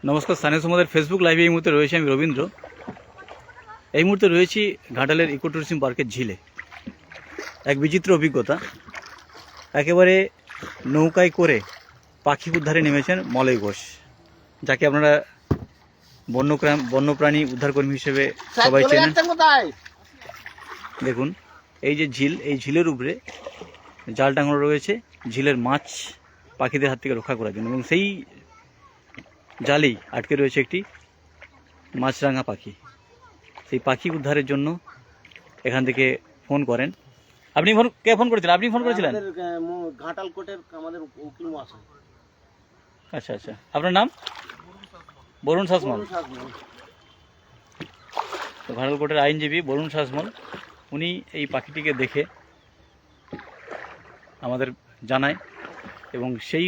নমস্কার, স্থানীয় সমাজের ফেসবুক লাইভে এই মুহূর্তে রয়েছে আমি রবীন্দ্র। এই মুহূর্তে রয়েছি ঘাটালের ইকো ট্যুরিজম পার্কের ঝিলে। এক বিচিত্র অভিজ্ঞতা, একেবারে নৌকায় করে পাখি উদ্ধারে নেমেছেন মলয় ঘোষ, যাকে আপনারা বন্যপ্রাণী উদ্ধারকর্মী হিসেবে সবাই চেনেন। দেখুন এই যে ঝিল, এই ঝিলের উপরে জাল টাঙানো রয়েছে ঝিলের মাছ পাখিদের হাত থেকে রক্ষা করার জন্য, এবং সেই জালেই আটকে রয়েছে একটি মাছরাঙা পাখি। সেই পাখি উদ্ধারের জন্য এখান থেকে ফোন করেন। আপনি কে ফোন করেছিলেন? আপনি ফোন করেছিলেন? ঘাটাল কোটের আমাদের উকিল মশাই। আচ্ছা আচ্ছা, আপনার নাম? বরুণ শাসমল। তো ঘাটাল কোটের আইনজীবী বরুণ শাসমল, উনি এই পাখিটিকে দেখে আমাদের জানায় এবং সেই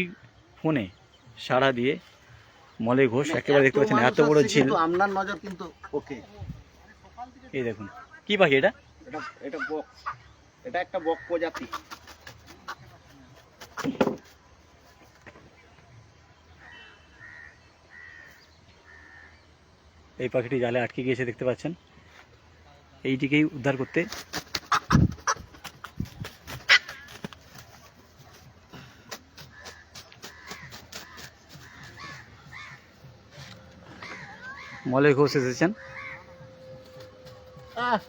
ফোনে সাড়া দিয়ে মলয় ঘোষ, একেবারে দেখতে পাচ্ছেন এত বড় ঝিল। আপনার নজর কিন্তু ওকে। এই দেখুন কি পাখি এটা? এটা বক, এটা একটা বক প্রজাতি। এই পাখিটি জালে আটকে গিয়েছে দেখতে পাচ্ছেন। এইটিকেই উদ্ধার করতে মলয় ঘোষ এসেছেন।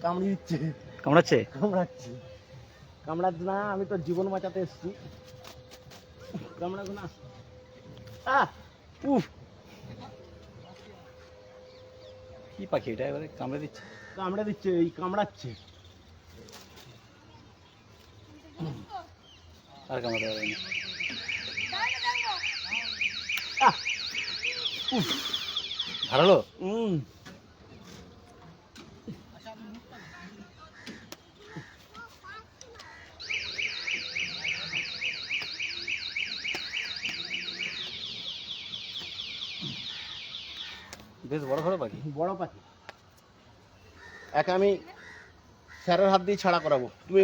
কামড়াচ্ছে কামড়াচ্ছে? কামড়াচ্ছে কামড়াচ্ছে না, আমি তো জীবন বাঁচাতে এসেছি। কামড়াবো না। কি পাখি এটা? এবারে কামড়ে দিচ্ছে। কামড়ে দিচ্ছে, এই কামড়াচ্ছে। আর কামড়াতে পারবে না। ধারালো? বেশ বড় বড় পাখি। বড় পাখি। একে আমি স্যারের হাত দিয়ে ছাড়া করাবো। তুমি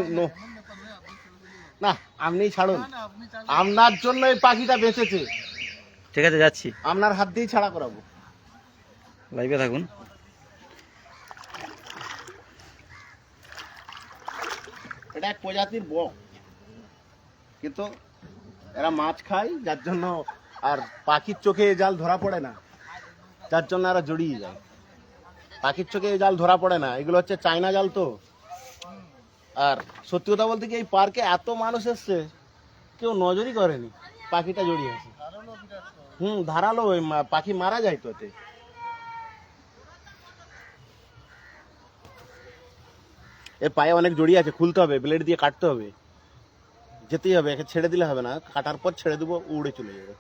না, আপনি ছাড়ুন। আপনার জন্য এই পাখিটা বেঁচেছে। ঠিক আছে, যাচ্ছি। আপনার হাত দিয়ে ছাড়া করাবো। লাইভে থাকুন। এটা এক প্রজাতির বক, কিন্তু এরা মাছ খায়, যার জন্য আর পাখির চোখে জাল ধরা পড়ে না, যার জন্য এরা জড়িয়ে যায়। পাখির চোখে জাল ধরা পড়ে না, এগুলো হচ্ছে চায়না জাল তো। আর সত্যি কথা বলতে কি, এই পার্কে এত মানুষ এসছে, কেউ নজরই করেনি পাখিটা জড়িয়ে আছে। ধারালো, পাখি মারা যায় তো এতে। এর পায়ে অনেক জড়িয়ে আছে, খুলতে হবে, ব্লেড দিয়ে কাটতে হবে, যেতেই হবে, একে ছেড়ে দিলে হবে না। কাটার পর ছেড়ে দেবো, উড়ে চলে যাবে।